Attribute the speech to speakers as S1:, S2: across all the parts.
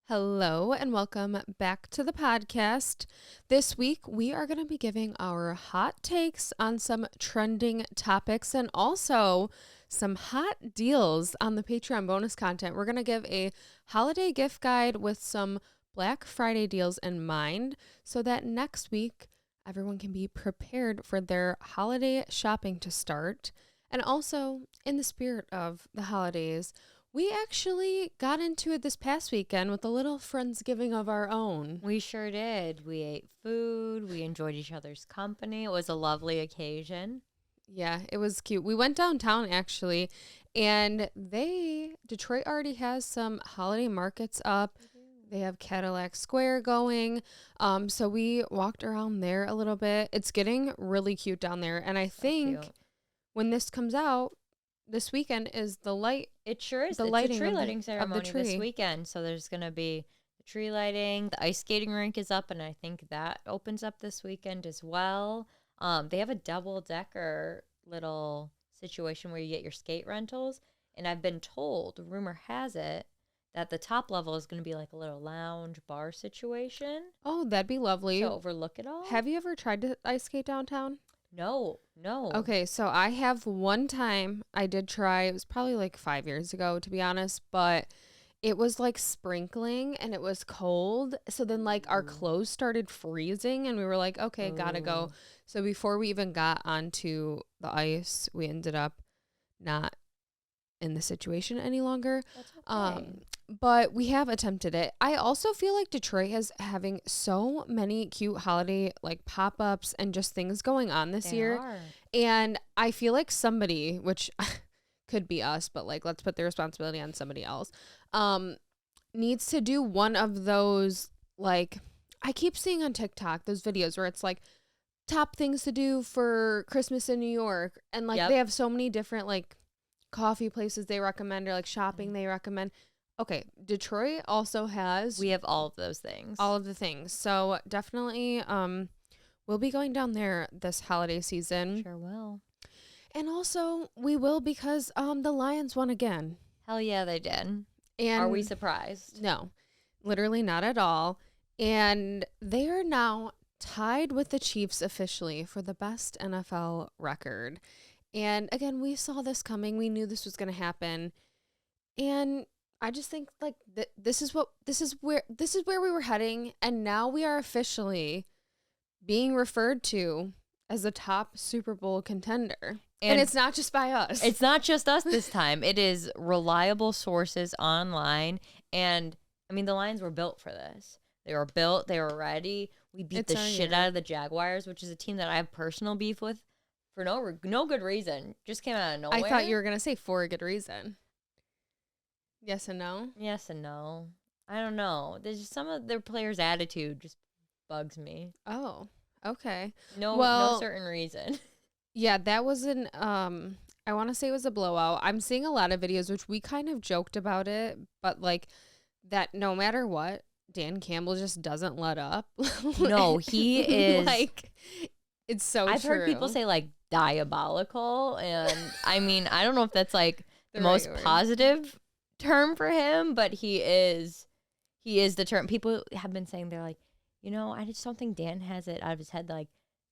S1: Hello and welcome back to the podcast. This week we are going to be giving our hot takes on some trending topics and also some hot deals on the Patreon bonus content. We're going to give a holiday gift guide with some Black Friday deals in mind so that next week everyone can be prepared for their holiday shopping to start. And also, in the spirit of the holidays, we actually got into it this past weekend with a little Friendsgiving of our own.
S2: We sure did. We ate food. We enjoyed each other's company. It was a lovely occasion.
S1: Yeah, it was cute. We went downtown actually, and Detroit already has some holiday markets up. They have Cadillac Square going. So we walked around there a little bit. It's getting really cute down there. And I think when this comes out, this weekend is the light.
S2: It sure is.
S1: The
S2: It's
S1: lighting
S2: a tree lighting ceremony
S1: tree.
S2: this weekend. So there's going to be the tree lighting. The ice skating rink is up, and I think that opens up this weekend as well. They have a double-decker little situation where you get your skate rentals. And I've been told, rumor has it, that the top level is going to be like a little lounge bar situation.
S1: Oh, that'd be lovely.
S2: To overlook it all.
S1: Have you ever tried to ice skate downtown?
S2: No.
S1: Okay, so I have one time I did try. It was probably like 5 years ago, to be honest, but it was like sprinkling and it was cold. So then like our clothes started freezing and we were like, okay, gotta go. So before we even got onto the ice, we ended up not in the situation any longer.
S2: That's okay.
S1: But we have attempted it. I also feel like Detroit is having so many cute holiday like pop-ups and just things going on this year. And I feel like somebody, which could be us, but like let's put the responsibility on somebody else, needs to do one of those, like I keep seeing on TikTok those videos where it's like top things to do for Christmas in New York. And like they have so many different like coffee places they recommend or like shopping they recommend. Okay, Detroit also has...
S2: We have all of those things.
S1: All of the things. So definitely we'll be going down there this holiday season.
S2: Sure will.
S1: And also we will because the Lions won again.
S2: Hell yeah, they did.
S1: And
S2: are we surprised?
S1: No, literally not at all. And they are now tied with the Chiefs officially for the best NFL record. And again, we saw this coming. We knew this was going to happen. And I just think like this is where we were heading, and now we are officially being referred to as a top Super Bowl contender. And it's not just by us.
S2: It's not just us this time. It is reliable sources online. And I mean, the Lions were built for this. They were built. They were ready. We beat the shit out of the Jaguars, which is a team that I have personal beef with for no good reason. Just came out of nowhere.
S1: I thought you were going to say for a good reason. Yes and no?
S2: Yes and no. I don't know. There's just some of their players' attitude just bugs me.
S1: Oh, okay.
S2: No certain reason.
S1: Yeah, that was I want to say it was a blowout. I'm seeing a lot of videos, which we kind of joked about it, but like that no matter what, Dan Campbell just doesn't let up.
S2: No, he is.
S1: Like, it's so
S2: I've
S1: true.
S2: heard people say like diabolical, and I mean, I don't know if that's like the most positive term for him, but he is the term. People have been saying, they're like, I just don't think Dan has it out of his head, like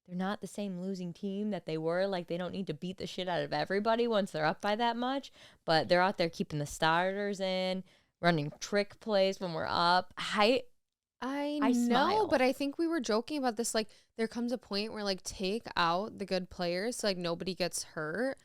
S2: they're not the same losing team that they were, like they don't need to beat the shit out of everybody once they're up by that much, but they're out there keeping the starters in, running trick plays when we're up. I
S1: know,
S2: smile.
S1: but I think we were joking about this, like there comes a point where like take out the good players so like nobody gets hurt,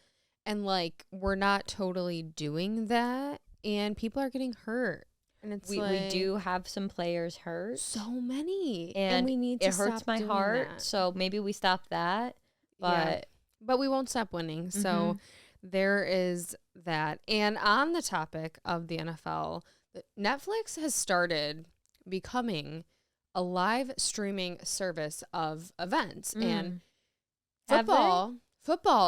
S1: and like we're not totally doing that. And people are getting hurt. And it's
S2: we do have some players hurt.
S1: So many. And we need to stop.
S2: It hurts my heart. That. So maybe we stop that.
S1: But we won't stop winning. Mm-hmm. So there is that. And on the topic of the NFL, Netflix has started becoming a live streaming service of events. And football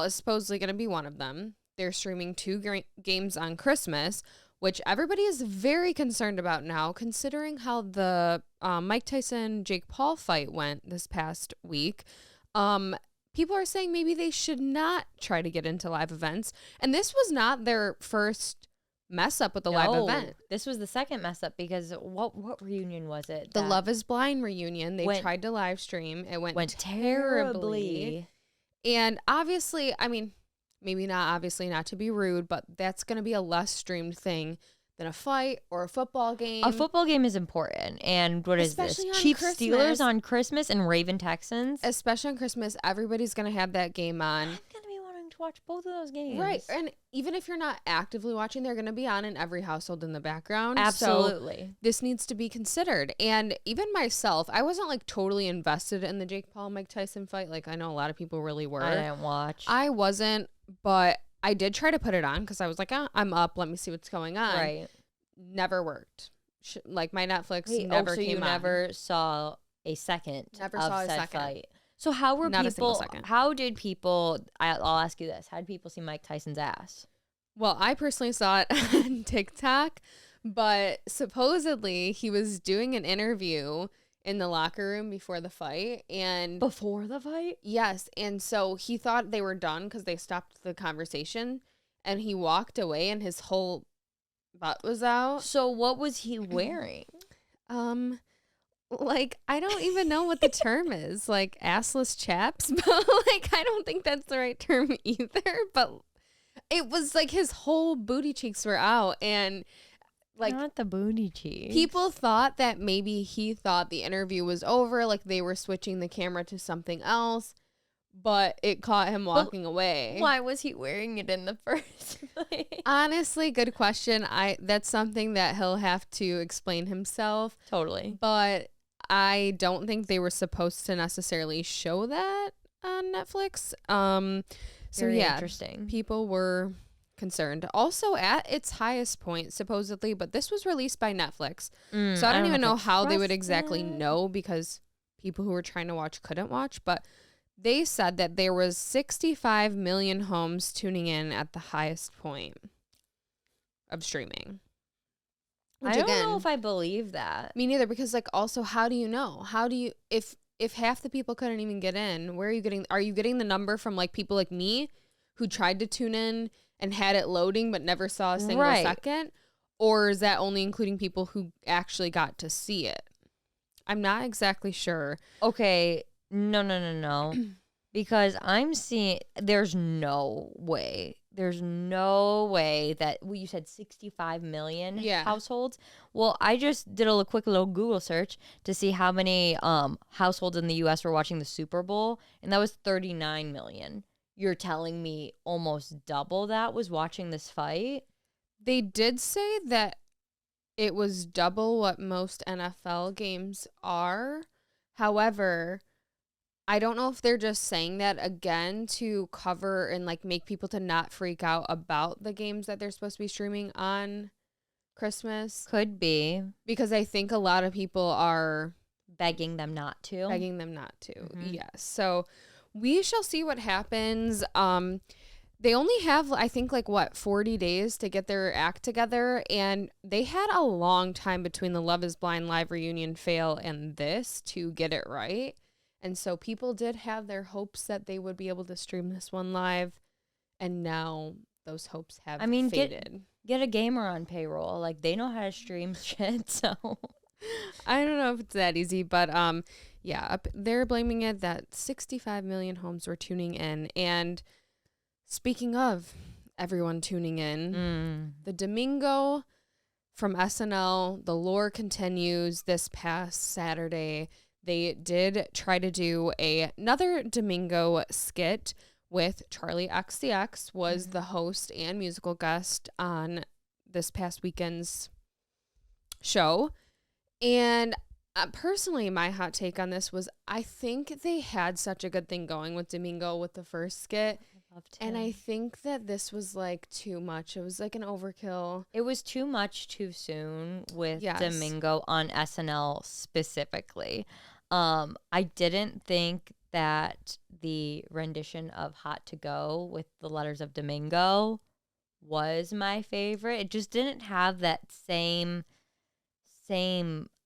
S1: is supposedly going to be one of them. They're streaming 2 games on Christmas, which everybody is very concerned about now, considering how the Mike Tyson-Jake Paul fight went this past week. People are saying maybe they should not try to get into live events. And this was not their first mess up with the live event.
S2: This was the second mess up because what reunion was it?
S1: The Love is Blind reunion. They tried to live stream. It went terribly. And obviously, I mean, maybe not obviously not to be rude, but that's going to be a less streamed thing than a fight or a football game.
S2: A football game is important. And what
S1: Especially
S2: is this?
S1: on
S2: Chiefs
S1: Christmas.
S2: Steelers on Christmas and Raven Texans.
S1: Especially on Christmas, everybody's going to have that game on.
S2: I'm going to be wanting to watch both of those games.
S1: Right. And even if you're not actively watching, they're going to be on in every household in the background.
S2: Absolutely.
S1: So this needs to be considered. And even myself, I wasn't like totally invested in the Jake Paul Mike Tyson fight. Like I know a lot of people really were.
S2: I didn't watch.
S1: I wasn't, but I did try to put it on because I was like, I'm up. Let me see what's going on.
S2: Right.
S1: Never worked. Like my Netflix
S2: never
S1: came
S2: you
S1: on.
S2: never saw a second
S1: Never
S2: of
S1: saw a
S2: said
S1: second.
S2: fight. So how were
S1: Not a single
S2: people?
S1: second.
S2: How did people? I'll ask you this: how did people see Mike Tyson's ass?
S1: Well, I personally saw it on TikTok, but supposedly he was doing an interview in the locker room before the fight. And
S2: Before the fight?
S1: yes. And so he thought they were done because they stopped the conversation and he walked away and his whole butt was out.
S2: So what was he wearing?
S1: Like, I don't even know what the term is, like assless chaps, but like, I don't think that's the right term either, but it was like his whole booty cheeks were out and like
S2: Not the booty cheeks.
S1: people thought that maybe he thought the interview was over, like they were switching the camera to something else, but it caught him walking away.
S2: Why was he wearing it in the first place?
S1: Honestly, good question. That's something that he'll have to explain himself.
S2: Totally.
S1: But I don't think they were supposed to necessarily show that on Netflix. So
S2: Very
S1: yeah,
S2: interesting.
S1: people were concerned. Also at its highest point, supposedly, but this was released by Netflix. So I don't even know how they would exactly know because people who were trying to watch couldn't watch. But they said that there was 65 million homes tuning in at the highest point of streaming. Which,
S2: I don't know if I believe that.
S1: me neither, because like also how do you know? How do you if half the people couldn't even get in, where are you getting the number from like people like me who tried to tune in and had it loading but never saw a single second? Or is that only including people who actually got to see it? I'm not exactly sure.
S2: Okay, no. Because I'm seeing, there's no way that, well, you said 65 million households. Well, I just did a quick little Google search to see how many households in the U.S. were watching the Super Bowl, and that was 39 million. You're telling me almost double that was watching this fight?
S1: They did say that it was double what most NFL games are. However, I don't know if they're just saying that again to cover and like make people to not freak out about the games that they're supposed to be streaming on Christmas.
S2: Could be.
S1: Because I think a lot of people are
S2: begging them not to.
S1: Mm-hmm. Yes. So we shall see what happens. They only have, I think, 40 days to get their act together. And they had a long time between the Love is Blind live reunion fail and this to get it right. And so people did have their hopes that they would be able to stream this one live. And now those hopes have faded.
S2: Get a gamer on payroll. Like, they know how to stream shit, so.
S1: I don't know if it's that easy, but yeah, they're blaming it that 65 million homes were tuning in. And speaking of everyone tuning in, the Domingo from SNL, the lore continues this past Saturday. They did try to do another Domingo skit with Charlie XCX was the host and musical guest on this past weekend's show. And personally, my hot take on this was I think they had such a good thing going with Domingo with the first skit. And I think that this was too much. It was like an overkill.
S2: It was too much too soon with Domingo on SNL specifically. I didn't think that the rendition of Hot to Go with the letters of Domingo was my favorite. It just didn't have that same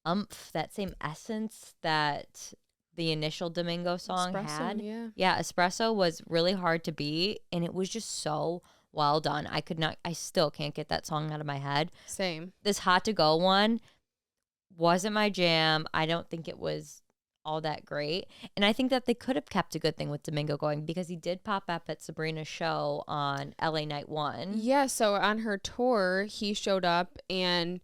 S2: umph, that same essence that the initial Domingo song
S1: Espresso,
S2: had.
S1: Yeah,
S2: Espresso was really hard to beat, and it was just so well done. I still can't get that song out of my head.
S1: Same.
S2: This Hot to Go one wasn't my jam. I don't think it was all that great. And I think that they could have kept a good thing with Domingo going because he did pop up at Sabrina's show on LA Night 1.
S1: Yeah, so on her tour, he showed up and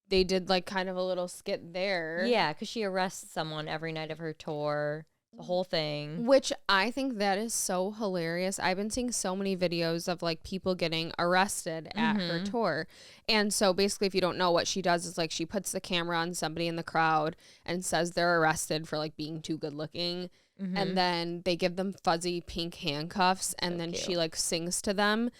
S1: they did like kind of a little skit there.
S2: Yeah, because she arrests someone every night of her tour. The whole thing.
S1: Which I think that is so hilarious. I've been seeing so many videos of like people getting arrested at her tour. And so basically, if you don't know, what she does is like she puts the camera on somebody in the crowd and says they're arrested for like being too good looking. And then they give them fuzzy pink handcuffs and then she like sings to them.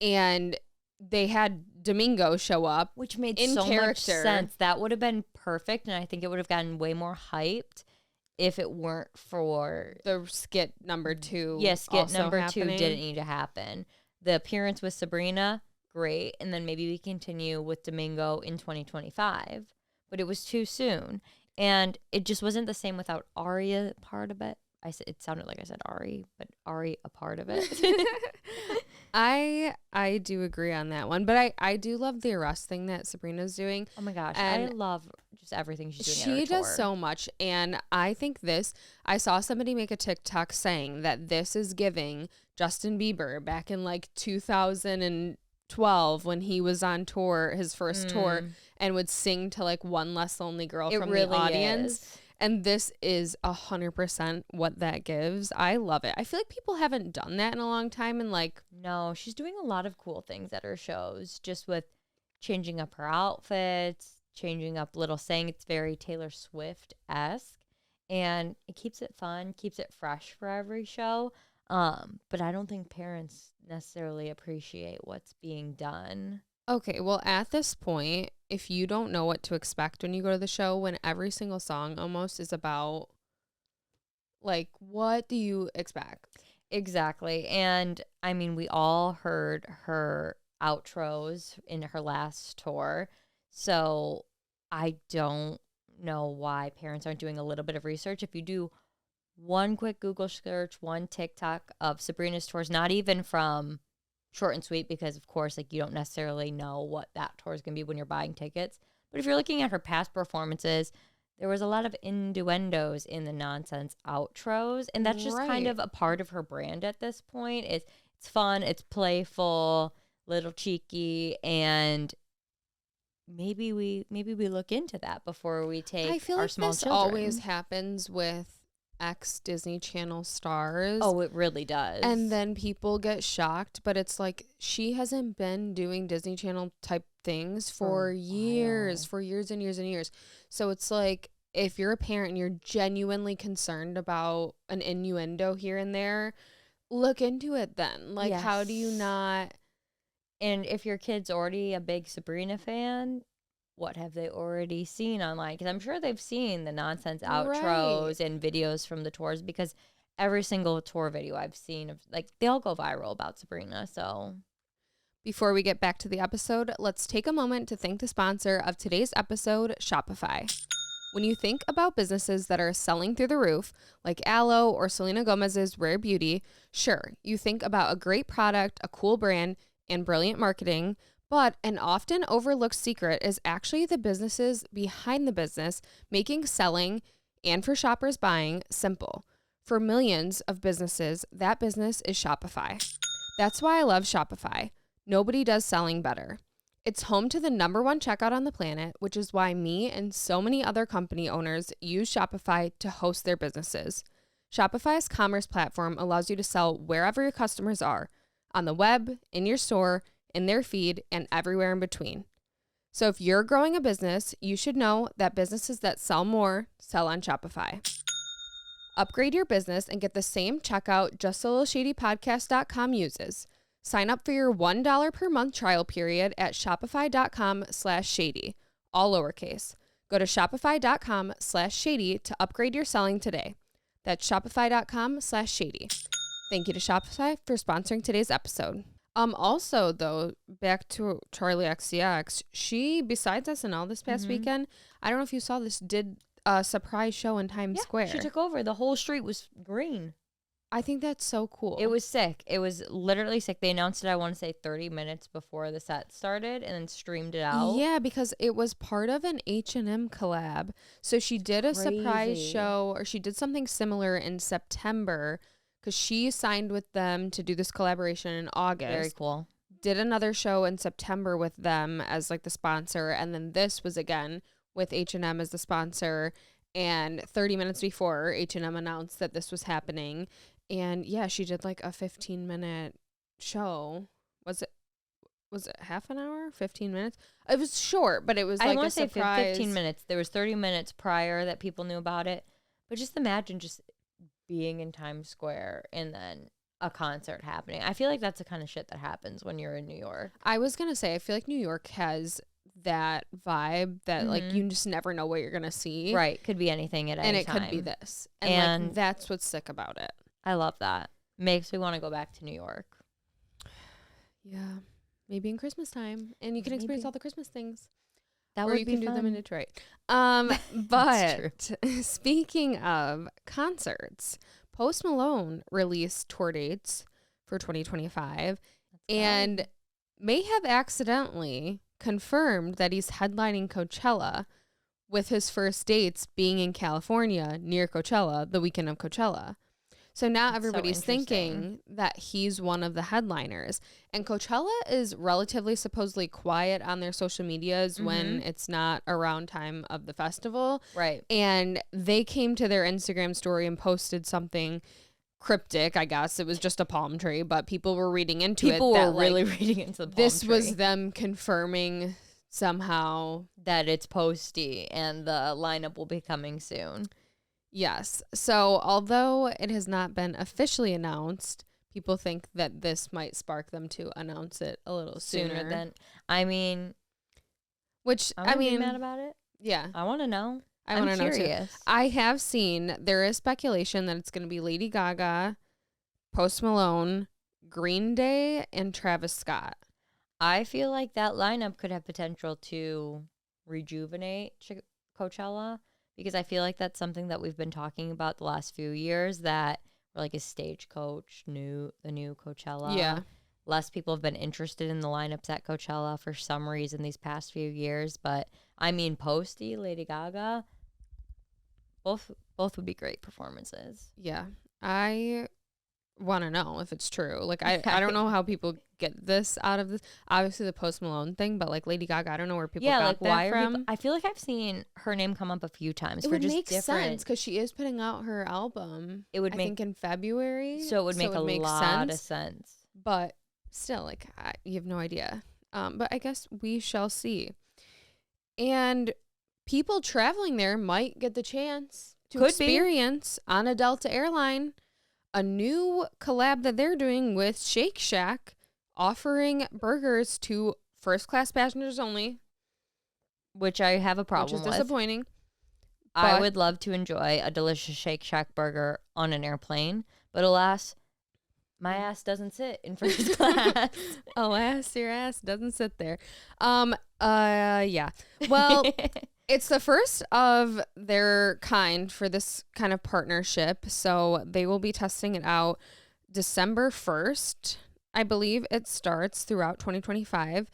S1: And they had Domingo show up,
S2: which made
S1: in
S2: so
S1: character.
S2: Much sense. That would have been perfect. And I think it would have gotten way more hyped if it weren't for
S1: the skit number 2.
S2: Yes, skit number happening. 2 didn't need to happen. The appearance with Sabrina, great. And then maybe we continue with Domingo in 2025. But it was too soon. And it just wasn't the same without Ari a part of it. It sounded like I said Ari, but Ari a part of it.
S1: I do agree on that one, but I do love the arrest thing that Sabrina's doing.
S2: Oh my gosh, and I love just everything she's doing.
S1: She does so much, and I think I saw somebody make a TikTok saying that this is giving Justin Bieber back in like 2012 when he was on tour, his first tour, and would sing to like One Less Lonely Girl from the audience. Is. And this is 100% what that gives. I love it. I feel like people haven't done that in a long time. And like,
S2: no, she's doing a lot of cool things at her shows, just with changing up her outfits, changing up little saying. It's very Taylor Swift-esque. And it keeps it fun, keeps it fresh for every show. But I don't think parents necessarily appreciate what's being done.
S1: Okay, well, at this point, if you don't know what to expect when you go to the show, when every single song almost is about, like, what do you expect?
S2: Exactly. And, I mean, we all heard her outros in her last tour. So I don't know why parents aren't doing a little bit of research. If you do one quick Google search, one TikTok of Sabrina's tours, not even from Short and Sweet, because of course, like, you don't necessarily know what that tour is going to be when you're buying tickets. But if you're looking at her past performances, there was a lot of innuendos in the nonsense outros, and that's just kind of a part of her brand at this point. It's fun, it's playful, little cheeky, and maybe we look into that before we take our small children. I feel like this
S1: always happens with ex-Disney Channel stars.
S2: Oh, it really does.
S1: And then people get shocked, but it's like she hasn't been doing Disney Channel type things for years and years and years. So it's like, if you're a parent and you're genuinely concerned about an innuendo here and there, look into it then. Like, yes. How do you not?
S2: And if your kid's already a big Sabrina fan, what have they already seen online? Because I'm sure they've seen the nonsense outros and videos from the tours, because every single tour video I've seen, like, they all go viral about Sabrina. So
S1: before we get back to the episode, let's take a moment to thank the sponsor of today's episode, Shopify. When you think about businesses that are selling through the roof, like Aloe or Selena Gomez's Rare Beauty, sure, you think about a great product, a cool brand, and brilliant marketing. But an often overlooked secret is actually the businesses behind the business, making selling and for shoppers buying simple. For millions of businesses, that business is Shopify. That's why I love Shopify. Nobody does selling better. It's home to the #1 checkout on the planet, which is why me and so many other company owners use Shopify to host their businesses. Shopify's commerce platform allows you to sell wherever your customers are, on the web, in your store, in their feed, and everywhere in between. So if you're growing a business, you should know that businesses that sell more sell on Shopify. Upgrade your business and get the same checkout JustALittleShadyPodcast.com uses. Sign up for your $1 per month trial period at Shopify.com/shady, all lowercase. Go to Shopify.com/shady to upgrade your selling today. That's Shopify.com/shady. Thank you to Shopify for sponsoring today's episode. Also, though, back to Charlie XCX, she, besides SNL this past weekend, I don't know if you saw this, did a surprise show in Times Square.
S2: She took over. The whole street was green.
S1: I think that's so cool.
S2: It was sick. It was literally sick. They announced it, I want to say 30 minutes before the set started and then streamed it out.
S1: Yeah, because it was part of an H&M collab. So she did a surprise show, or she did something similar in September because she signed with them to do this collaboration in August.
S2: Very cool.
S1: Did another show in September with them as like the sponsor. And then this was again with H&M as the sponsor. And 30 minutes before, H&M announced that this was happening. And yeah, she did like a 15-minute show. Was it half an hour? 15 minutes? It was short, but it was like a surprise.
S2: I want to say 15 minutes. There was 30 minutes prior that people knew about it. But just imagine just being in Times Square and then a concert happening. I feel like that's the kind of shit that happens when you're in New York.
S1: I was going to say, I feel like New York has that vibe that like you just never know what you're going to see.
S2: Right. Could be anything at any time.
S1: And it could be this. And like, that's what's sick about it.
S2: I love that. Makes me want to go back to New York.
S1: Yeah. Maybe in Christmas time. And you can experience all the Christmas things.
S2: That
S1: or
S2: would
S1: you
S2: be
S1: can do
S2: fun.
S1: them in Detroit. But speaking of concerts, Post Malone released tour dates for 2025 and may have accidentally confirmed that he's headlining Coachella, with his first dates being in California near Coachella, the weekend of Coachella. So now everybody's thinking that he's one of the headliners. And Coachella is relatively supposedly quiet on their social medias when it's not around time of the festival.
S2: Right.
S1: And they came to their Instagram story and posted something cryptic, I guess. It was just a palm tree, but people were reading into it.
S2: People were really reading into the palm tree.
S1: This was them confirming somehow
S2: that it's Posty and the lineup will be coming soon.
S1: Yes. So although it has not been officially announced, people think that this might spark them to announce it a little sooner
S2: than, I mean,
S1: which
S2: I mean, mad about it.
S1: Yeah.
S2: I want to know.
S1: I'm want to know too. I have seen, there is speculation that it's going to be Lady Gaga, Post Malone, Green Day, and Travis Scott.
S2: I feel like that lineup could have potential to rejuvenate Coachella. Because I feel like that's something that we've been talking about the last few years, that we're like a Stagecoach, the new Coachella.
S1: Yeah.
S2: Less people have been interested in the lineups at Coachella for some reason these past few years. But I mean, Posty, Lady Gaga, both would be great performances.
S1: Yeah. I want to know if it's true. Like, I don't know how people get this out of this. Obviously the Post Malone thing, but like Lady Gaga, I don't know where people got like, that from.
S2: I feel like I've seen her name come up a few times.
S1: It would make sense because she is putting out her album.
S2: It would
S1: I think in February.
S2: So it would make a lot of sense.
S1: But still, like, you have no idea. But I guess we shall see. And people traveling there might get the chance to experience on a Delta airline a new collab that they're doing with Shake Shack, offering burgers to first-class passengers only.
S2: Which I have a problem with.
S1: Which is disappointing.
S2: I would love to enjoy a delicious Shake Shack burger on an airplane, but alas, my ass doesn't sit in first class.
S1: Alas, your ass doesn't sit there. Yeah. Well, it's the first of their kind for this kind of partnership. So they will be testing it out December 1st. I believe it starts throughout 2025.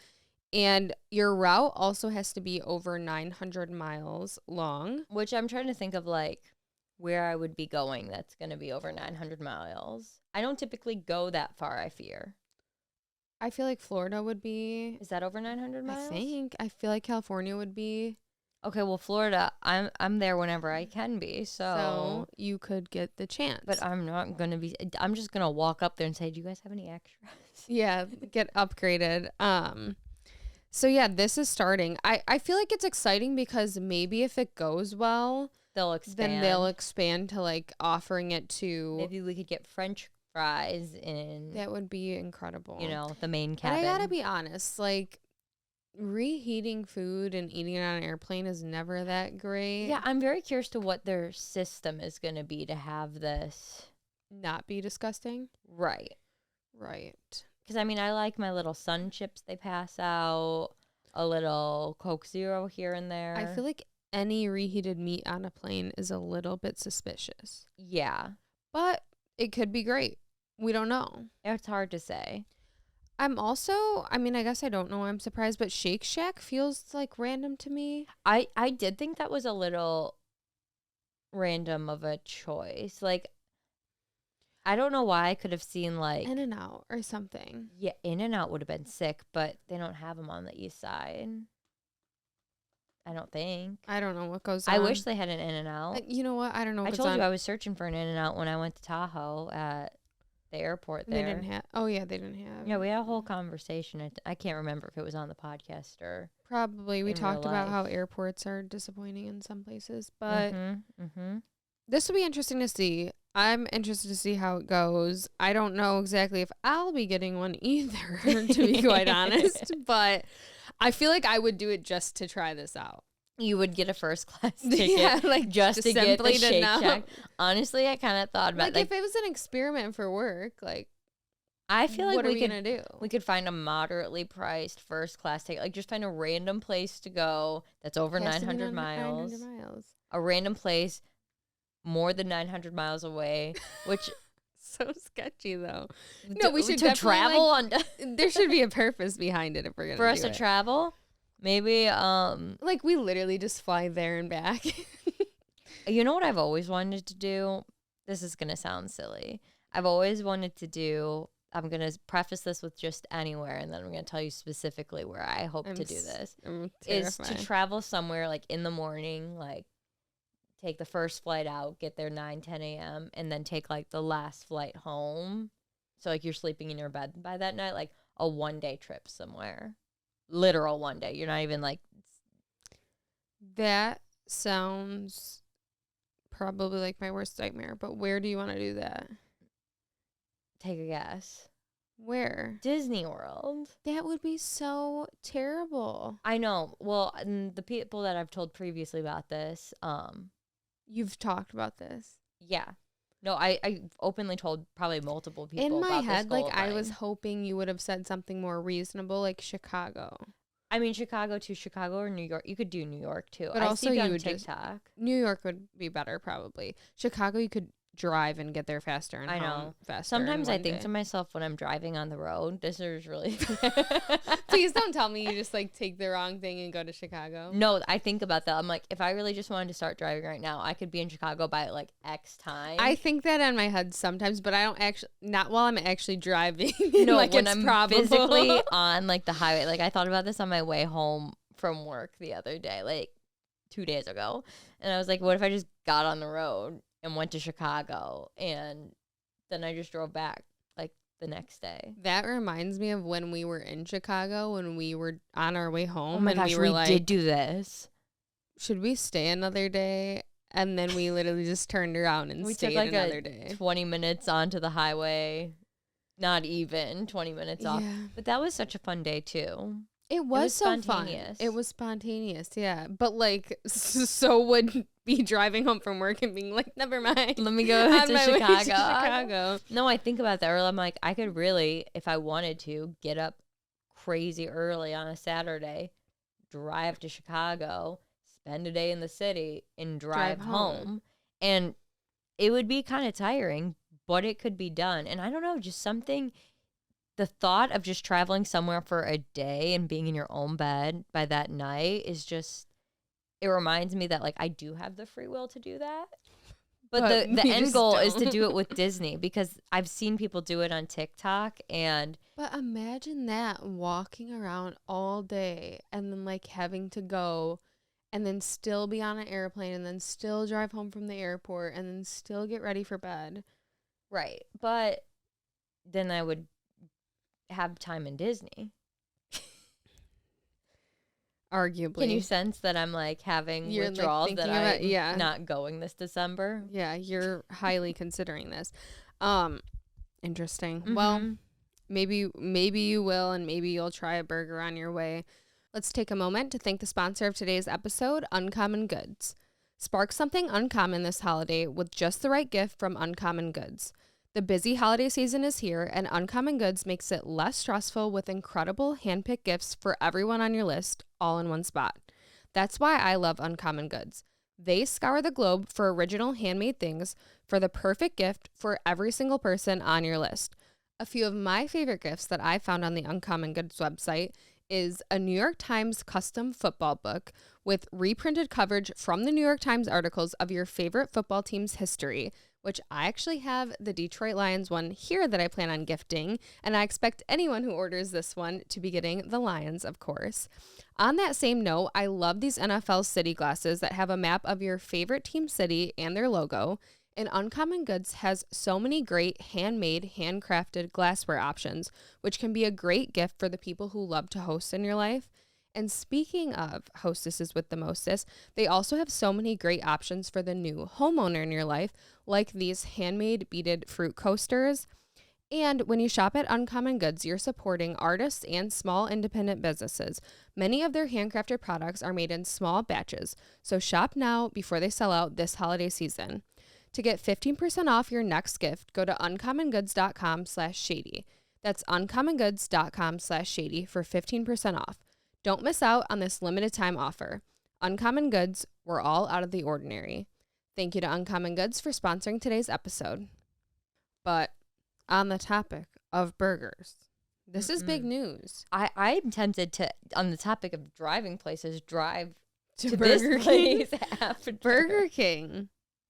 S1: And your route also has to be over 900 miles long.
S2: Which I'm trying to think of, like, where I would be going that's going to be over 900 miles. I don't typically go that far, I fear.
S1: I feel like Florida would be.
S2: Is that over 900 miles?
S1: I feel like California would be.
S2: Okay, well, Florida, I'm there whenever I can be, so
S1: you could get the chance.
S2: But I'm not going to be, I'm just going to walk up there and say, do you guys have any extras?
S1: Yeah, get upgraded. So yeah, this is starting. I feel like it's exciting because maybe if it goes well,
S2: they'll expand.
S1: Then they'll expand to like offering it to.
S2: Maybe we could get French fries in.
S1: That would be incredible.
S2: You know, the main cabin.
S1: And I gotta be honest, like, reheating food and eating it on an airplane is never that great.
S2: Yeah, I'm very curious to what their system is going to be to have this
S1: not be disgusting.
S2: Right. Because, I mean, I like my little sun chips they pass out, a little Coke Zero here and there.
S1: I feel like any reheated meat on a plane is a little bit suspicious.
S2: Yeah.
S1: But it could be great. We don't know.
S2: It's hard to say.
S1: I'm also, I mean, I guess I don't know why I'm surprised, but Shake Shack feels like random to me.
S2: I did think that was a little random of a choice. Like, I don't know why I could have seen like
S1: In-N-Out or something.
S2: Yeah, In-N-Out would have been sick, but they don't have them on the east side. I don't think.
S1: I don't know what goes on.
S2: I wish they had an In-N-Out.
S1: You know what? I don't know.
S2: I told you I was searching for an In-N-Out when I went to Tahoe at the airport there.
S1: They didn't have. Oh yeah, they didn't have.
S2: Yeah, we had a whole conversation. I can't remember if it was on the podcast or
S1: probably. We talked about how airports are disappointing in some places, but this will be interesting to see. I'm interested to see how it goes. I don't know exactly if I'll be getting one either, to be quite honest, but I feel like I would do it just to try this out.
S2: You would get a first class ticket, like just to get the Shake Shack. Honestly, I kind of thought about
S1: like if it was an experiment for work, like
S2: I feel like
S1: what are we gonna do?
S2: We could find a moderately priced first class ticket, like just find a random place to go that's over 900 miles.
S1: 900 miles.
S2: A random place more than 900 miles away, which
S1: so sketchy though. No, we should
S2: travel
S1: on. There should be a purpose behind it if we're gonna
S2: for us to travel. Maybe
S1: like we literally just fly there and back.
S2: You know what I've always wanted to do? This is gonna sound silly. I've always wanted to do. I'm gonna preface this with just anywhere, and then I'm gonna tell you specifically where I hope to do this. Is to travel somewhere like in the morning, like. Take the first flight out, get there 9-10 a.m., and then take, like, the last flight home. So, like, you're sleeping in your bed by that night, like, a one-day trip somewhere. Literal one day. You're not even, like...
S1: That sounds probably like my worst nightmare, but where do you want to do that?
S2: Take a guess.
S1: Where?
S2: Disney World.
S1: That would be so terrible.
S2: I know. Well, and the people that I've told previously about this,
S1: You've talked about this.
S2: Yeah. No, I openly told probably multiple people
S1: in my
S2: about
S1: head,
S2: this whole
S1: like
S2: thing.
S1: I was hoping you would have said something more reasonable, like Chicago.
S2: I mean, Chicago or New York. You could do New York too.
S1: But also,
S2: you
S1: would
S2: on TikTok.
S1: New York would be better, probably. Chicago, you could drive and get there faster and home faster.
S2: Sometimes I think to myself when I'm driving on the road, this is really.
S1: Please don't tell me you just like take the wrong thing and go to Chicago.
S2: No, I think about that. I'm like, if I really just wanted to start driving right now, I could be in Chicago by like X time.
S1: I think that in my head sometimes, but I don't actually, not while I'm actually driving.
S2: No,
S1: like
S2: when
S1: it's
S2: I'm
S1: probable.
S2: physically on like the highway. Like I thought about this on my way home from work the other day, like 2 days ago. And I was like, what if I just got on the road and went to Chicago, and then I just drove back like the next day.
S1: That reminds me of when we were in Chicago, when we were on our way home.
S2: Oh my gosh, we did do this.
S1: Should we stay another day? And then we literally just turned around and stayed
S2: took like
S1: another day.
S2: 20 minutes onto the highway. Not even 20 minutes off. But that was such a fun day too.
S1: It was so fun. It was spontaneous, yeah. But like, so would be driving home from work and being like, never mind.
S2: Let me go to Chicago.
S1: Chicago.
S2: No, I think about that early. I'm like, I could really, if I wanted to, get up crazy early on a Saturday, drive to Chicago, spend a day in the city, and drive home. And it would be kind of tiring, but it could be done. And I don't know, just something... The thought of just traveling somewhere for a day and being in your own bed by that night is just, it reminds me that like I do have the free will to do that. But the end goal is to do it with Disney, because I've seen people do it on TikTok.
S1: But imagine that, walking around all day and then like having to go and then still be on an airplane and then still drive home from the airport and then still get ready for bed.
S2: Right. But then I would have time in Disney.
S1: Arguably.
S2: Can you sense that I'm like having withdrawals that I'm not going this December?
S1: Yeah, you're highly considering this. Interesting.
S2: Mm-hmm.
S1: Well, maybe you will, and maybe you'll try a burger on your way. Let's take a moment to thank the sponsor of today's episode, Uncommon Goods. Spark something uncommon this holiday with just the right gift from Uncommon Goods. The busy holiday season is here, and Uncommon Goods makes it less stressful with incredible hand-picked gifts for everyone on your list, all in one spot. That's why I love Uncommon Goods. They scour the globe for original handmade things for the perfect gift for every single person on your list. A few of my favorite gifts that I found on the Uncommon Goods website is a New York Times custom football book with reprinted coverage from the New York Times articles of your favorite football team's history, which I actually have the Detroit Lions one here that I plan on gifting, and I expect anyone who orders this one to be getting the Lions, of course. On that same note, I love these NFL city glasses that have a map of your favorite team city and their logo. And Uncommon Goods has so many great handmade, handcrafted glassware options, which can be a great gift for the people who love to host in your life. And speaking of hostesses with the mostest, they also have so many great options for the new homeowner in your life, like these handmade beaded fruit coasters. And when you shop at Uncommon Goods, you're supporting artists and small independent businesses. Many of their handcrafted products are made in small batches, so shop now before they sell out this holiday season. To get 15% off your next gift, go to uncommongoods.com/shady. That's uncommongoods.com/shady for 15% off. Don't miss out on this limited time offer. Uncommon Goods, we're all out of the ordinary. Thank you to Uncommon Goods for sponsoring today's episode. But on the topic of burgers, this is big news.
S2: I'm tempted to, on the topic of driving places, drive to
S1: Burger
S2: this
S1: King.
S2: place after.
S1: Burger King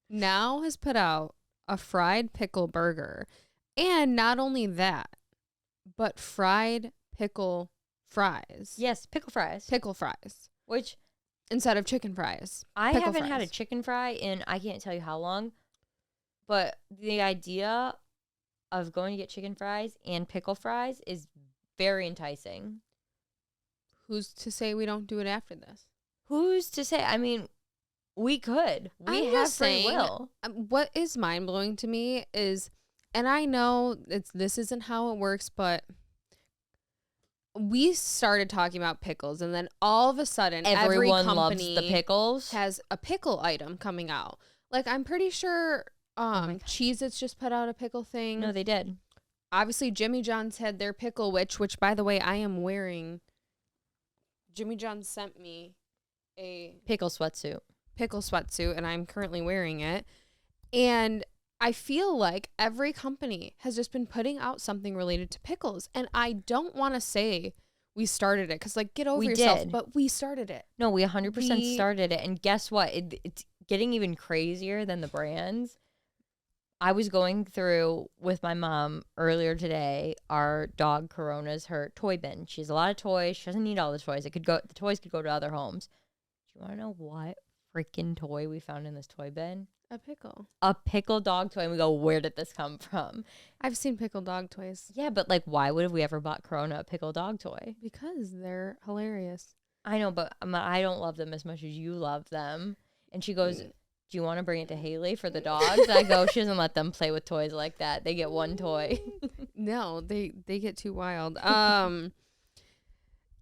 S1: now has put out a fried pickle burger. And not only that, but fried pickle fries.
S2: Yes, pickle fries.
S1: Pickle fries.
S2: Which,
S1: instead of chicken fries.
S2: I
S1: pickle
S2: haven't had a
S1: fries.
S2: chicken fry in I can't tell you how long. But the idea of going to get chicken fries and pickle fries is very enticing.
S1: Who's to say we don't do it after this?
S2: Who's to say? I mean, we could. We have free will.
S1: What is mind-blowing to me is, and I know this isn't how it works, but we started talking about pickles, and then all of a sudden,
S2: Everyone
S1: every
S2: loves
S1: company
S2: the pickles.
S1: has a pickle item coming out. Like, I'm pretty sure Cheez-Its just put out a pickle thing.
S2: No, they did.
S1: Obviously, Jimmy John's had their Pickle Witch, which, by the way, I am wearing. Jimmy John sent me a
S2: Pickle sweatsuit.
S1: pickle sweatsuit, and I'm currently wearing it. And I feel like every company has just been putting out something related to pickles. And I don't want to say we started it, because, like, get over yourself, but we started it.
S2: No, we 100% started it. And guess what? It's getting even crazier than the brands. I was going through with my mom earlier today. Our dog Corona's her toy bin. She has a lot of toys. She doesn't need all the toys. The toys could go to other homes. Do you want to know what freaking toy we found in this toy bin?
S1: A pickle.
S2: A pickle dog toy. And we go, where did this come from?
S1: I've seen pickle dog toys.
S2: Yeah, but like, why would have we ever bought Corona a pickle dog toy?
S1: Because they're hilarious.
S2: I know, but I don't love them as much as you love them. And she goes, do you want to bring it to Haley for the dogs? I go, she doesn't let them play with toys like that. They get one toy.
S1: No, they get too wild.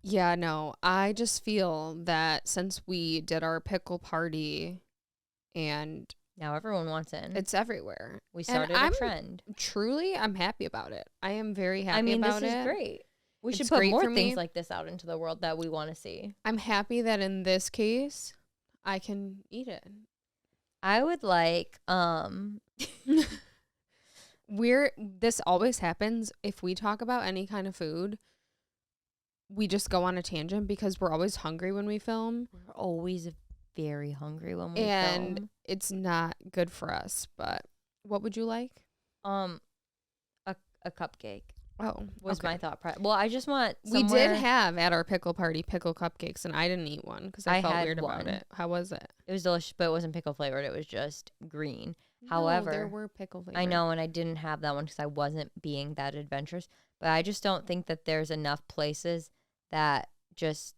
S1: Yeah, no, I just feel that since we did our pickle party and
S2: now everyone wants it.
S1: It's everywhere.
S2: We started a trend.
S1: Truly, I'm happy about it. I am very happy about it.
S2: I mean, this is great. We should put more things like this out into the world that we want to see.
S1: I'm happy that in this case, I can eat it.
S2: I would like,
S1: this always happens if we talk about any kind of food. We just go on a tangent because we're always hungry when we film.
S2: We're always very hungry when we film.
S1: And it's not good for us. But what would you like?
S2: A cupcake.
S1: Oh,
S2: was my thought. Well, I just want
S1: We did have at our pickle party pickle cupcakes, and I didn't eat one because I felt weird about it. How was it?
S2: It was delicious, but it wasn't pickle flavored. It was just green.
S1: No,
S2: However,
S1: there were pickle flavored.
S2: I know, and I didn't have that one because I wasn't being that adventurous. But I just don't think that there's enough places that just,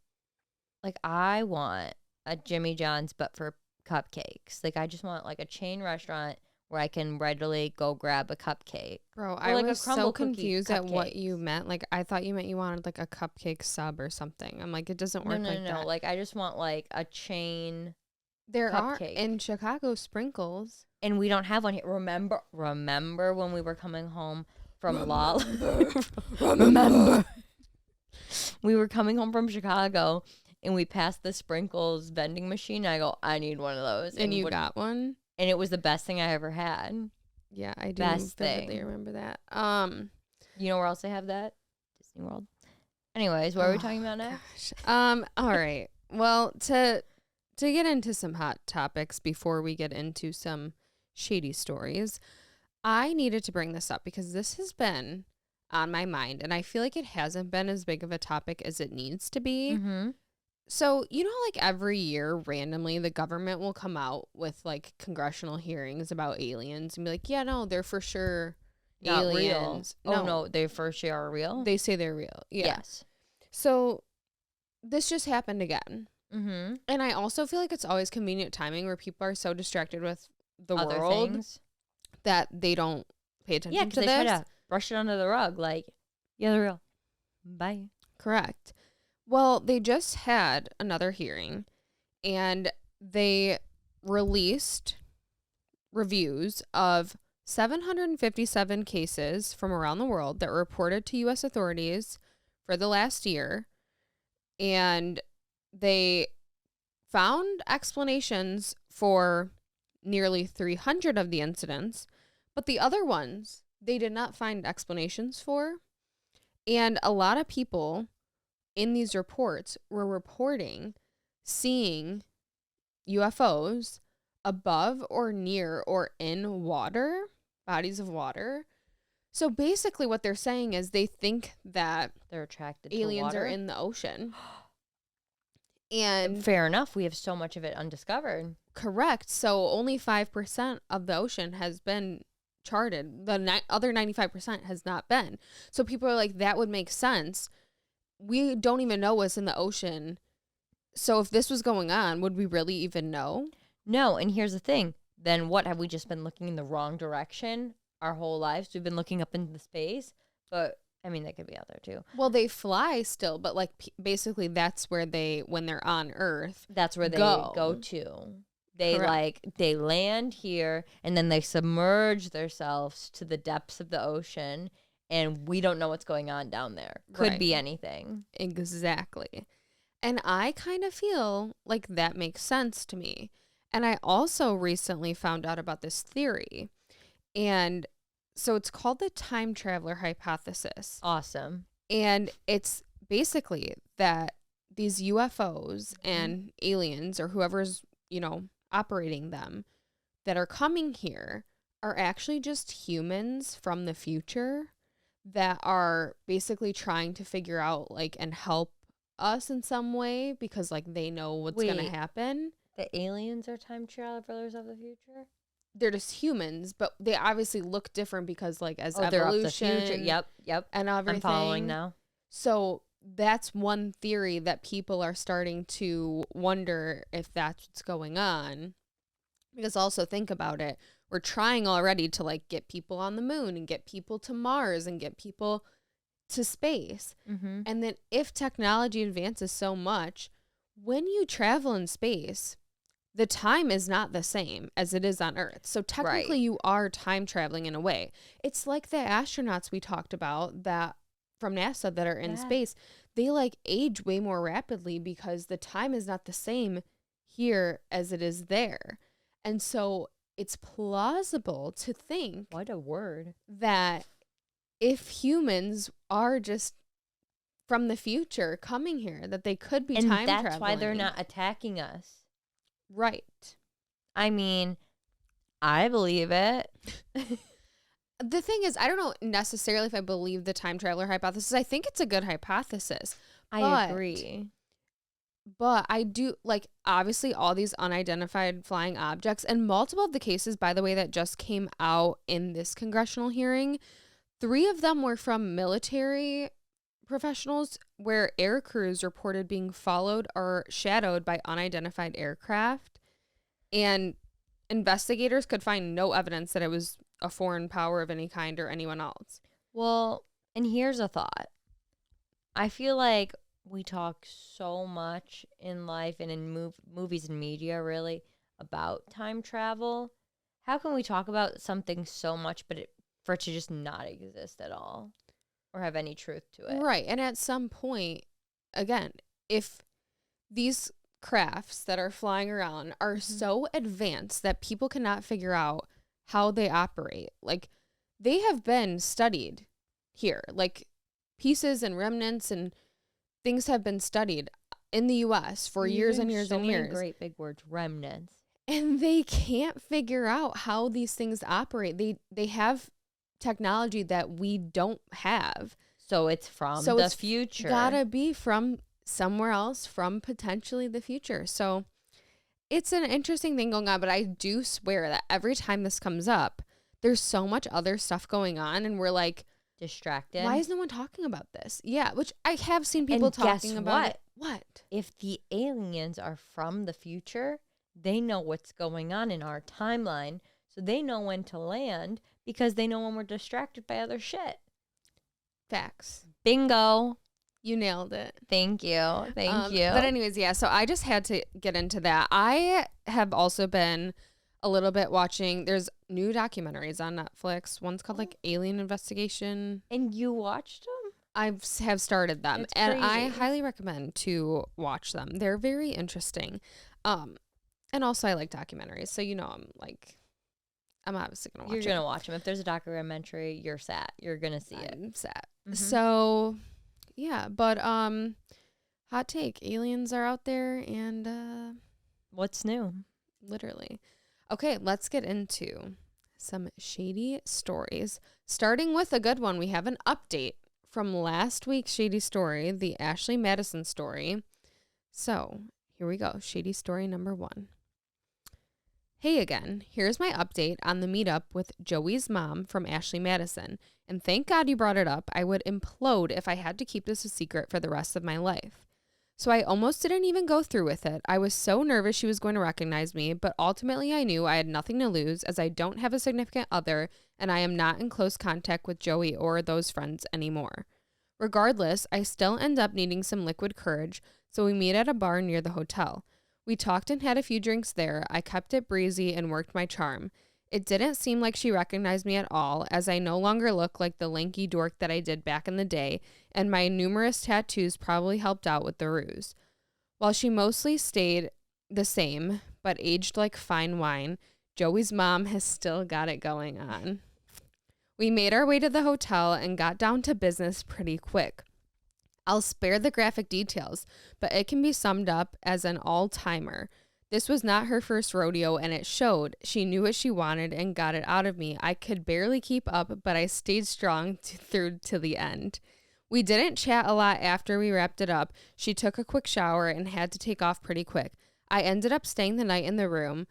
S2: like, I want a Jimmy John's, but for cupcakes. Like, I just want, like, a chain restaurant where I can readily go grab a cupcake.
S1: Bro, I was so confused at what you meant. Like, I thought you meant you wanted, like, a cupcake sub or something. I'm like, it doesn't work like that.
S2: No. Like, I just want, like, a chain
S1: There
S2: cupcake.
S1: are, in Chicago, sprinkles.
S2: And we don't have one here. Remember when we were coming home from Remember. We were coming home from Chicago, and we passed the sprinkles vending machine. I go, I need one of those.
S1: And you got one?
S2: And it was the best thing I ever had.
S1: Yeah, I do
S2: Best
S1: vividly
S2: thing.
S1: remember that.
S2: You know where else they have that? Disney World. Anyways, what are we talking about next?
S1: All right. Well, to get into some hot topics before we get into some shady stories, I needed to bring this up because this has been on my mind, and I feel like it hasn't been as big of a topic as it needs to be.
S2: Mm-hmm.
S1: So, you know, like every year, randomly, the government will come out with like congressional hearings about aliens and be like, yeah, no, they're for sure
S2: Not
S1: aliens.
S2: real. No, they for sure are real.
S1: They say they're real. Yeah.
S2: Yes.
S1: So this just happened again.
S2: Mm-hmm.
S1: And I also feel like it's always convenient timing where people are so distracted with the
S2: Other
S1: world
S2: things.
S1: that they don't pay attention to
S2: because
S1: this.
S2: they try to brush it under the rug. Like, yeah, they're real. Bye.
S1: Correct. Well, they just had another hearing and they released reviews of 757 cases from around the world that were reported to U.S. authorities for the last year. And they found explanations for nearly 300 of the incidents, but the other ones they did not find explanations for. And a lot of people in these reports were reporting seeing UFOs above or near or in water, bodies of water. So basically what they're saying is they think that
S2: they're attracted
S1: aliens
S2: to water.
S1: are in the ocean. And
S2: fair enough, we have so much of it undiscovered.
S1: Correct. So only 5% of the ocean has been charted. The other 95% has not been. So people are like, that would make sense. We don't even know what's in the ocean. So if this was going on, would we really even know?
S2: No, and here's the thing. Then what, have we just been looking in the wrong direction our whole lives? We've been looking up into the space, but I mean, they could be out there too.
S1: Well, they fly still, but like basically that's where they, when they're on Earth,
S2: that's where they go to. They
S1: Correct.
S2: they land here and then they submerge themselves to the depths of the ocean, and we don't know what's going on down there. Could be anything.
S1: Exactly. And I kind of feel like that makes sense to me. And I also recently found out about this theory. And so it's called the time traveler hypothesis.
S2: Awesome.
S1: And it's basically that these UFOs and aliens or whoever's, you know, operating them that are coming here are actually just humans from the future that are basically trying to figure out like and help us in some way because like they know what's going to happen.
S2: The aliens are time travelers of the future?
S1: They're just humans, but they obviously look different because like as evolution.
S2: They're of the future. Yep.
S1: And everything.
S2: I'm following now.
S1: So that's one theory that people are starting to wonder if that's what's going on. Because also think about it. We're trying already to like get people on the moon and get people to Mars and get people to space.
S2: Mm-hmm.
S1: And then if technology advances so much, when you travel in space, the time is not the same as it is on Earth. So technically you are time traveling in a way. It's like the astronauts we talked about that from NASA that are in space. They like age way more rapidly because the time is not the same here as it is there. And so it's plausible to think.
S2: What a word.
S1: That if humans are just from the future coming here, that they could be time traveling.
S2: And that's why they're not attacking us.
S1: Right.
S2: I mean, I believe it.
S1: The thing is, I don't know necessarily if I believe the time traveler hypothesis. I think it's a good hypothesis.
S2: I agree.
S1: But I do, like, obviously all these unidentified flying objects and multiple of the cases, by the way, that just came out in this congressional hearing, 3 of them were from military professionals where air crews reported being followed or shadowed by unidentified aircraft. And investigators could find no evidence that it was a foreign power of any kind or anyone else.
S2: Well, and here's a thought. I feel like we talk so much in life and in movies and media, really, about time travel. How can we talk about something so much, but for it to just not exist at all or have any truth to it?
S1: Right. And at some point, again, if these crafts that are flying around are so advanced that people cannot figure out how they operate. Like, they have been studied here. Like, pieces and remnants and things have been studied in the U.S. for years and years and years.
S2: So many great big words, remnants.
S1: And they can't figure out how these things operate. They have technology that we don't have.
S2: So it's from the future.
S1: Gotta be from somewhere else, from potentially the future. So it's an interesting thing going on, but I do swear that every time this comes up, there's so much other stuff going on, and we're like
S2: distracted.
S1: Why is no one talking about this? Yeah, which I have seen people talking about it. What?
S2: If the aliens are from the future, they know what's going on in our timeline, so they know when to land because they know when we're distracted by other shit.
S1: Facts.
S2: Bingo.
S1: You nailed it.
S2: Thank you. Thank you.
S1: But anyways, yeah, so I just had to get into that. I have also been a little bit watching, there's new documentaries on Netflix. One's called like Alien Investigation.
S2: And you watched them?
S1: I have started them.
S2: It's
S1: and
S2: crazy.
S1: I highly recommend to watch them. They're very interesting. And also I like documentaries. So, I'm obviously going to watch it.
S2: You're going to watch them. If there's a documentary, you're sat. You're going to see it.
S1: I'm sat. So, yeah. But hot take. Aliens are out there and...
S2: what's new?
S1: Literally. Okay, let's get into some shady stories. Starting with a good one. We have an update from last week's shady story, the Ashley Madison story. So, here we go. Shady story number 1. Hey again, here's my update on the meetup with Joey's mom from Ashley Madison. And thank God you brought it up. I would implode if I had to keep this a secret for the rest of my life. So I almost didn't even go through with it. I was so nervous she was going to recognize me, but ultimately I knew I had nothing to lose as I don't have a significant other and I am not in close contact with Joey or those friends anymore. Regardless, I still end up needing some liquid courage, so we meet at a bar near the hotel. We talked and had a few drinks there. I kept it breezy and worked my charm. It didn't seem like she recognized me at all, as I no longer look like the lanky dork that I did back in the day, and my numerous tattoos probably helped out with the ruse. While she mostly stayed the same, but aged like fine wine, Joey's mom has still got it going on. We made our way to the hotel and got down to business pretty quick. I'll spare the graphic details, but it can be summed up as an all-timer. This was not her first rodeo, and it showed. She knew what she wanted and got it out of me. I could barely keep up, but I stayed strong through to the end. We didn't chat a lot after we wrapped it up. She took a quick shower and had to take off pretty quick. I ended up staying the night in the room.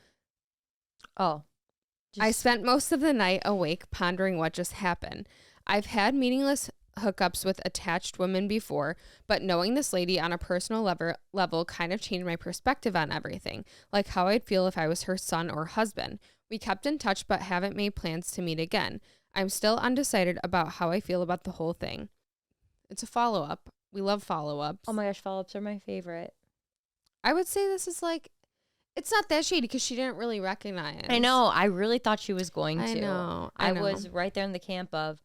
S1: I spent most of the night awake pondering what just happened. I've had meaningless hookups with attached women before, but knowing this lady on a personal level kind of changed my perspective on everything, like how I'd feel if I was her son or husband. We kept in touch but haven't made plans to meet again. I'm still undecided about how I feel about the whole thing. It's a follow-up. We love follow-ups.
S2: Oh my gosh, follow-ups are my favorite.
S1: I would say this is like, it's not that shady because she didn't really recognize.
S2: I know. I really thought she was going to.
S1: I know.
S2: I was right there in the camp of,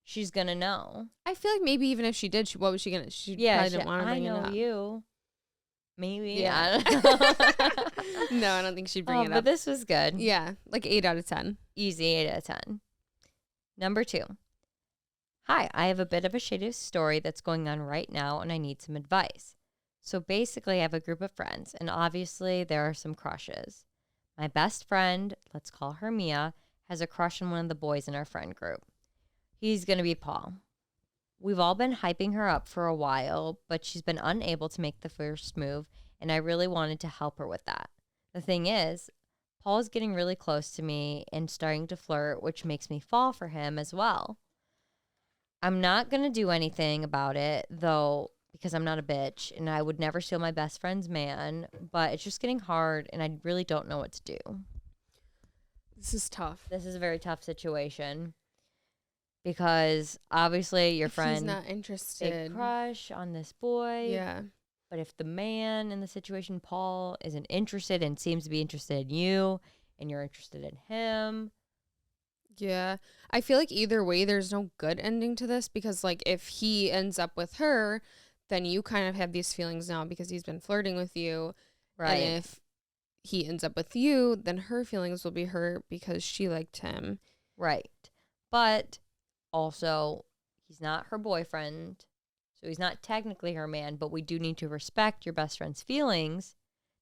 S2: she's going to know.
S1: I feel like maybe even if she did, what was she going to? She probably didn't want to bring it up.
S2: I know you. Maybe.
S1: Yeah. No, I don't think she'd bring it up.
S2: But this was good.
S1: Yeah, like 8 out of 10.
S2: Easy 8 out of 10. Number 2. Hi, I have a bit of a shady story that's going on right now, and I need some advice. So basically, I have a group of friends, and obviously there are some crushes. My best friend, let's call her Mia, has a crush on one of the boys in our friend group. He's going to be Paul. We've all been hyping her up for a while, but she's been unable to make the first move, and I really wanted to help her with that. The thing is, Paul is getting really close to me and starting to flirt, which makes me fall for him as well. I'm not going to do anything about it, though, because I'm not a bitch, and I would never steal my best friend's man, but it's just getting hard, and I really don't know what to do.
S1: This is tough.
S2: This is a very tough situation. Because obviously your friend
S1: he's not interested.
S2: Big crush on this boy.
S1: Yeah.
S2: But if the man in the situation, Paul, isn't interested and seems to be interested in you and you're interested in him.
S1: Yeah. I feel like either way there's no good ending to this because like if he ends up with her, then you kind of have these feelings now because he's been flirting with you.
S2: Right.
S1: And if he ends up with you, then her feelings will be hurt because she liked him.
S2: Right. But also, he's not her boyfriend, so he's not technically her man, but we do need to respect your best friend's feelings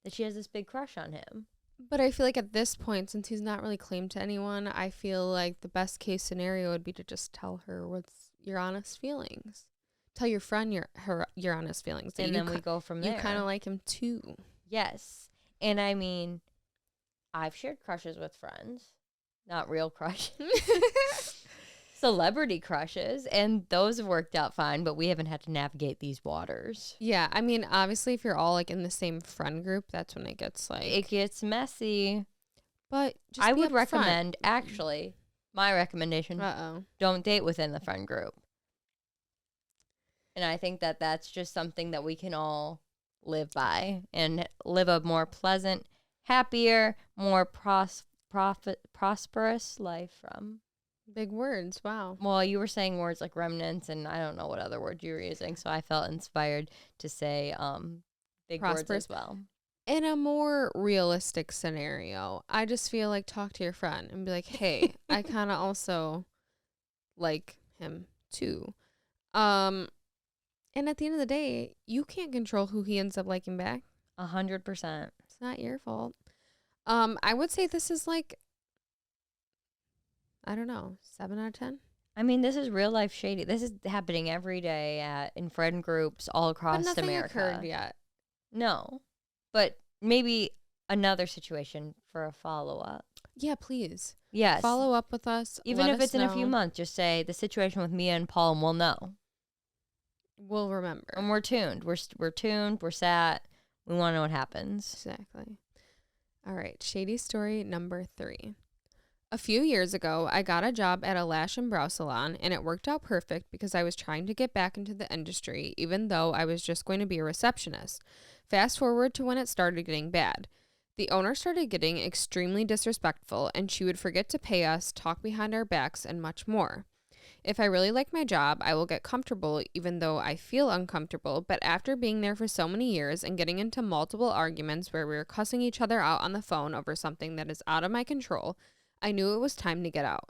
S2: that she has this big crush on him.
S1: But I feel like at this point, since he's not really claimed to anyone, I feel like the best case scenario would be to just tell her what's your honest feelings. Tell your friend your honest feelings.
S2: And then we go from there.
S1: You kind of like him too.
S2: Yes. And I mean, I've shared crushes with friends. Not real crushes. Celebrity crushes. And those have worked out fine, but we haven't had to navigate these waters.
S1: Yeah. I mean, obviously, if you're all like in the same friend group, that's when it gets like...
S2: It gets messy.
S1: But just
S2: I would recommend, actually, my recommendation, don't date within the friend group. And I think that that's just something that we can all live by and live a more pleasant, happier, more prosperous life from.
S1: Big words. Wow.
S2: Well, you were saying words like remnants, and I don't know what other word you were using, so I felt inspired to say big words as well.
S1: In a more realistic scenario, I just feel like talk to your friend and be like, hey, I kind of also like him too. And at the end of the day, you can't control who he ends up liking back.
S2: 100%.
S1: It's not your fault. I would say this is like, I don't know, 7 out of 10.
S2: I mean, this is real life Shady. This is happening every day in friend groups all across
S1: but nothing
S2: America.
S1: Occurred yet.
S2: No, but maybe another situation for a follow up.
S1: Yeah, please.
S2: Yes.
S1: Follow up with us.
S2: Even if it's in a few months, just say the situation with Mia and Paul, and we'll know.
S1: We'll remember.
S2: And we're tuned. We're tuned. We're sat. We want to know what happens.
S1: Exactly. All right. Shady story number 3. A few years ago, I got a job at a lash and brow salon, and it worked out perfect because I was trying to get back into the industry, even though I was just going to be a receptionist. Fast forward to when it started getting bad. The owner started getting extremely disrespectful, and she would forget to pay us, talk behind our backs, and much more. If I really like my job, I will get comfortable even though I feel uncomfortable, but after being there for so many years and getting into multiple arguments where we were cussing each other out on the phone over something that is out of my control, I knew it was time to get out.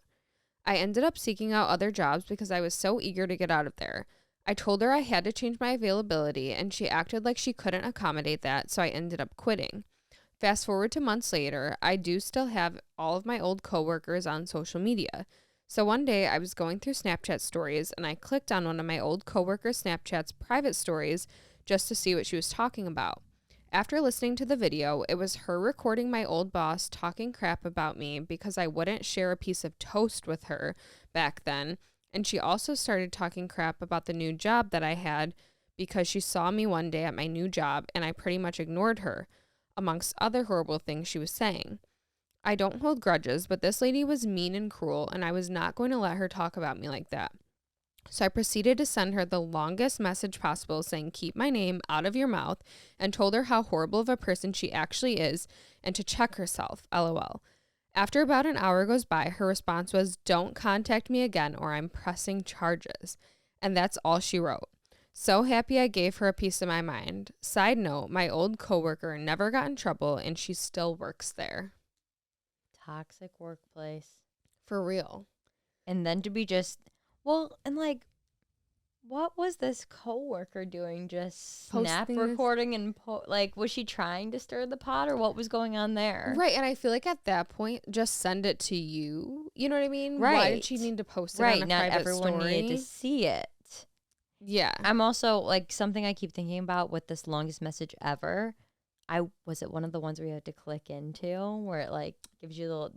S1: I ended up seeking out other jobs because I was so eager to get out of there. I told her I had to change my availability, and she acted like she couldn't accommodate that, so I ended up quitting. Fast forward to months later, I do still have all of my old coworkers on social media. So one day I was going through Snapchat stories, and I clicked on one of my old coworker Snapchat's private stories just to see what she was talking about. After listening to the video, it was her recording my old boss talking crap about me because I wouldn't share a piece of toast with her back then. And she also started talking crap about the new job that I had because she saw me one day at my new job and I pretty much ignored her, amongst other horrible things she was saying. I don't hold grudges, but this lady was mean and cruel, and I was not going to let her talk about me like that. So I proceeded to send her the longest message possible saying, keep my name out of your mouth, and told her how horrible of a person she actually is and to check herself, LOL. After about an hour goes by, her response was, don't contact me again or I'm pressing charges. And that's all she wrote. So happy I gave her a piece of my mind. Side note, my old coworker never got in trouble and she still works there.
S2: Toxic workplace.
S1: For real.
S2: And then to be just... Well, and like, what was this coworker doing? Just snap recording and like, was she trying to stir the pot or what was going on there?
S1: Right, and I feel like at that point, just send it to you. You know what I mean?
S2: Right.
S1: Why did she need to post it on a
S2: not
S1: private
S2: everyone
S1: story?
S2: needed to see it.
S1: Yeah.
S2: I'm also like something I keep thinking about with this longest message ever. Was it one of the ones where you had to click into where it like gives you the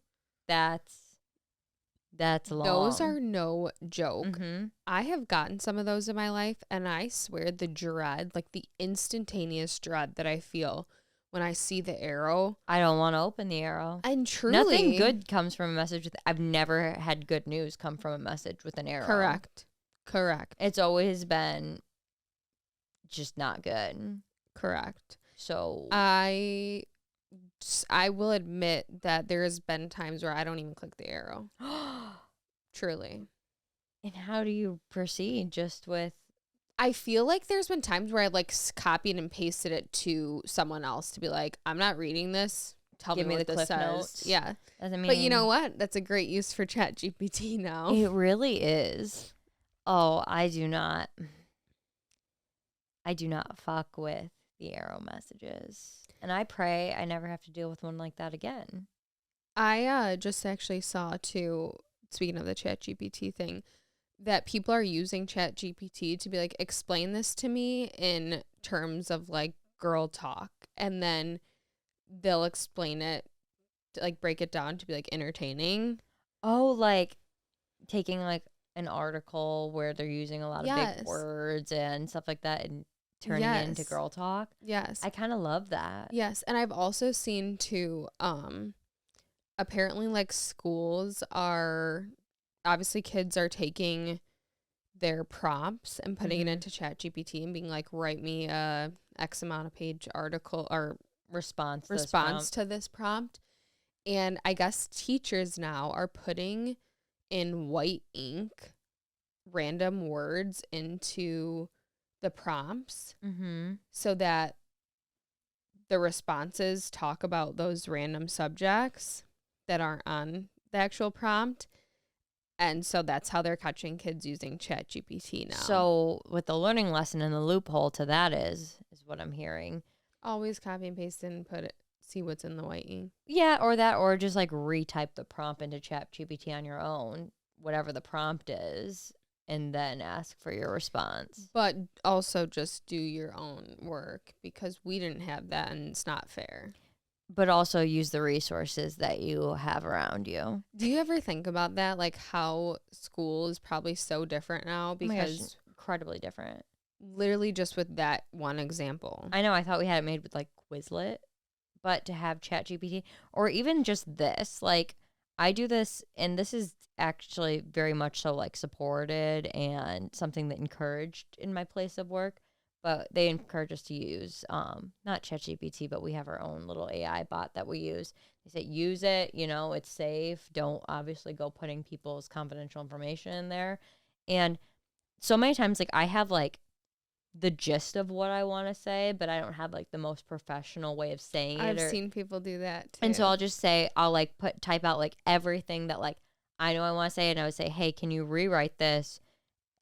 S2: that's long.
S1: Those are no joke.
S2: Mm-hmm.
S1: I have gotten some of those in my life, and I swear the dread, like the instantaneous dread that I feel when I see the arrow.
S2: I don't want to open the arrow.
S1: And truly,
S2: nothing good comes from a message I've never had good news come from a message with an arrow.
S1: Correct.
S2: It's always been just not good.
S1: Correct.
S2: So
S1: I will admit that there has been times where I don't even click the arrow. Truly.
S2: And how do you proceed? Just with...
S1: I feel like there's been times where I like copied and pasted it to someone else to be like, I'm not reading this. Tell me what this says. Notes. Yeah.
S2: Doesn't mean.
S1: But you know what? That's a great use for ChatGPT now.
S2: It really is. Oh, I do not fuck with the arrow messages. And I pray I never have to deal with one like that again.
S1: I just actually saw too, speaking of the ChatGPT thing, that people are using ChatGPT to be like, explain this to me in terms of like girl talk. And then they'll explain it, to, like break it down to be like entertaining.
S2: Oh, like taking like an article where they're using a lot of big words and stuff like that and turning it into girl talk.
S1: Yes.
S2: I kind of love that.
S1: Yes. And I've also seen too, apparently like schools are, obviously kids are taking their prompts and putting it into ChatGPT and being like, write me a X amount of page article or response to this prompt. And I guess teachers now are putting in white ink random words into the prompts so that the responses talk about those random subjects that aren't on the actual prompt. And so that's how they're catching kids using ChatGPT now.
S2: So with the learning lesson and the loophole to that is what I'm hearing.
S1: Always copy and paste and see what's in the white ink.
S2: Yeah, or just like retype the prompt into ChatGPT on your own, whatever the prompt is, and then ask for your response.
S1: But also just do your own work because we didn't have that and it's not fair.
S2: But also use the resources that you have around you.
S1: Do you ever think about that? Like how school is probably so different now because
S2: incredibly different.
S1: Literally just with that one example.
S2: I know. I thought we had it made with like Quizlet, but to have ChatGPT or even just this, like I do this, and this is actually very much so like supported and something that encouraged in my place of work. But they encourage us to use, not ChatGPT, but we have our own little AI bot that we use. They say, use it, it's safe. Don't obviously go putting people's confidential information in there. And so many times, like, I have, like, the gist of what I want to say, but I don't have, like, the most professional way of saying it.
S1: I've seen people do that, too.
S2: And so I'll just say, I'll, like, type out, like, everything that, like, I know I want to say. And I would say, hey, can you rewrite this?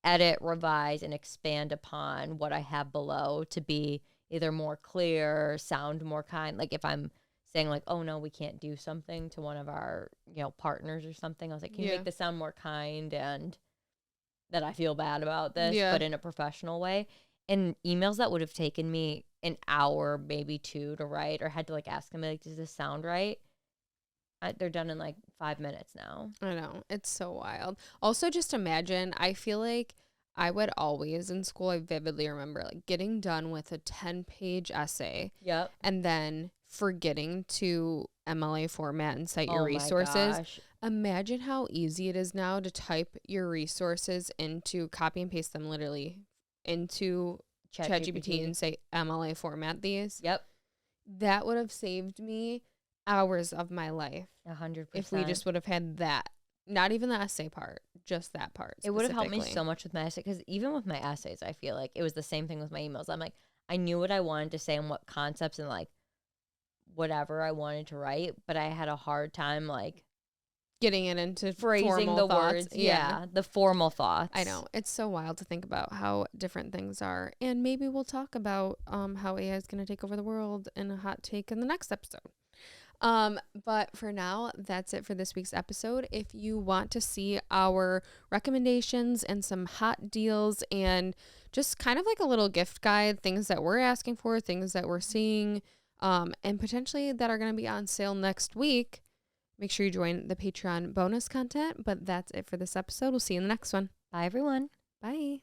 S2: Edit, revise, and expand upon what I have below to be either more clear, sound more kind. Like if I'm saying like, oh no, we can't do something to one of our, partners or something. I was like, can you make this sound more kind and that I feel bad about this, but in a professional way? And emails that would have taken me an hour, maybe 2 to write, or had to like ask them like, does this sound right? They're done in like 5 minutes now.
S1: I know. It's so wild. Also, just imagine, I feel like I would always in school, I vividly remember like getting done with a 10-page essay.
S2: Yep.
S1: And then forgetting to MLA format and cite your resources.
S2: Gosh.
S1: Imagine how easy it is now to type your resources into, copy and paste them literally into ChatGPT and say MLA format these.
S2: Yep.
S1: That would have saved me hours of my life.
S2: 100%.
S1: If we just would have had that, not even the essay part, just that part.
S2: It would have helped me so much with my essay, because even with my essays, I feel like it was the same thing with my emails. I'm like, I knew what I wanted to say and what concepts and like whatever I wanted to write, but I had a hard time like
S1: getting it into
S2: phrasing the
S1: thoughts.
S2: Words. Yeah, the formal thoughts.
S1: I know. It's so wild to think about how different things are. And maybe we'll talk about how AI is going to take over the world in a hot take in the next episode. But for now, that's it for this week's episode. If you want to see our recommendations and some hot deals and just kind of like a little gift guide, things that we're asking for, things that we're seeing, and potentially that are going to be on sale next week, make sure you join the Patreon bonus content. But that's it for this episode. We'll see you in the next one.
S2: Bye, everyone.
S1: Bye.